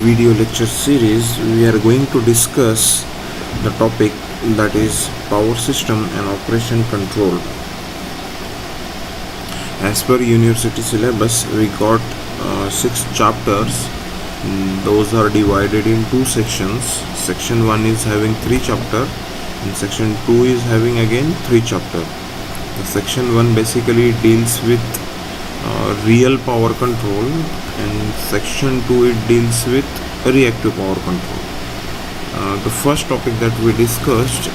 Video lecture series we are going to discuss the topic that is power system and operation control. As per university syllabus we got 6 chapters. Those are divided in 2 sections. Section 1 is having 3 chapter and section 2 is having again 3 chapter. The section 1 basically deals with real power control, and section 2 it deals with reactive power control. The first topic that we discussed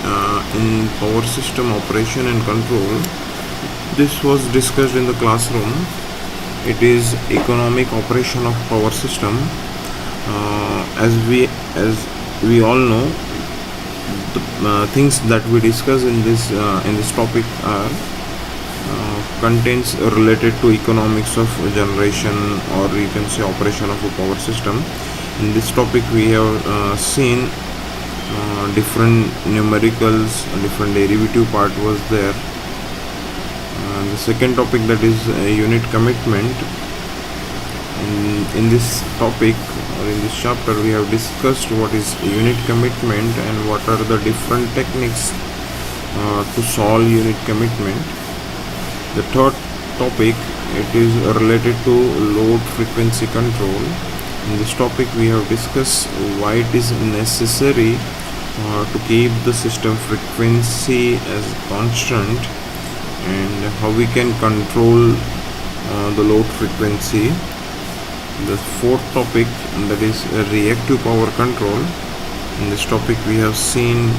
in power system operation and control, this was discussed in the classroom. It is economic operation of power system. As we all know, the things that we discuss in this topic are contains related to economics of generation, or you can say operation of a power system. In this topic we have seen different numericals, different derivative part was there. The second topic, that is unit commitment. In this topic or in this chapter we have discussed what is unit commitment and what are the different techniques to solve unit commitment. The third topic, it is related to load frequency control. In this topic we have discussed why it is necessary to keep the system frequency as constant and how we can control the load frequency. The fourth topic, that is reactive power control. In this topic we have seen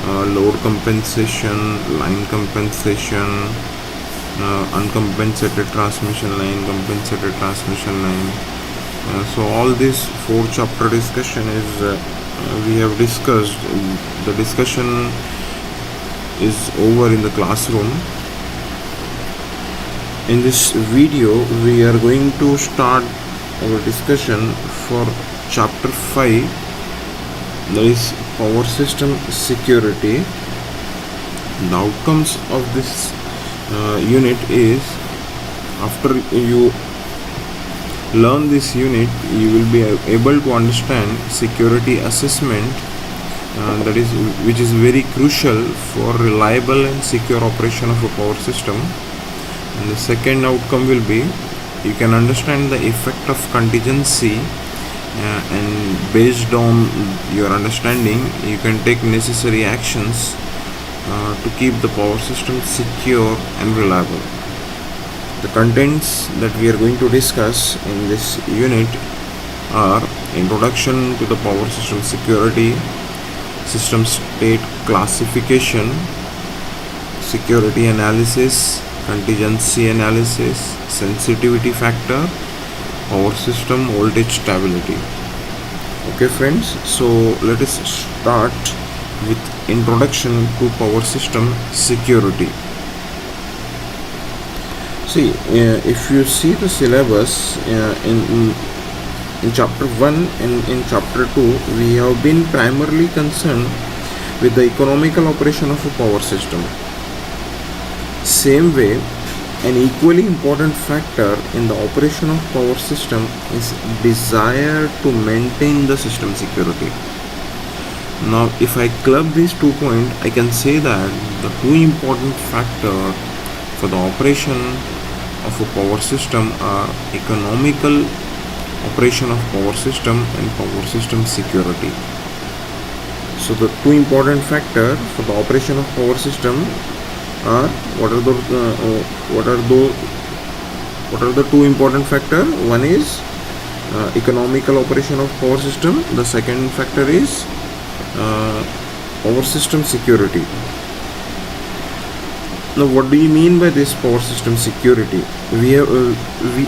load compensation, line compensation, uncompensated transmission line, compensated transmission line. So all this 4 chapter discussion is we have discussed. The discussion is over in the classroom. In this video we are going to start our discussion for chapter 5, that is power system security. The outcomes of this unit is, after you learn this unit, you will be able to understand security assessment, that is which is very crucial for reliable and secure operation of a power system. And the second outcome will be, you can understand the effect of contingency, and based on your understanding you can take necessary actions to keep the power system secure and reliable. The contents that we are going to discuss in this unit are introduction to the power system security, system state classification, security analysis, contingency analysis, sensitivity factor, power system voltage stability. Okay friends, so let us start with introduction to power system security. See, if you see the syllabus in chapter 1 and in chapter 2, we have been primarily concerned with the economical operation of a power system. Same way, an equally important factor in the operation of power system is desire to maintain the system security. Now, if I club these 2 points, I can say that the 2 important factors for the operation of a power system are economical operation of power system and power system security. So the 2 important factors for the operation of power system are, what are the 2 important factors? One is economical operation of power system. The second factor is power system security. Now, what do you mean by this power system security?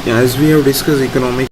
As we have discussed economic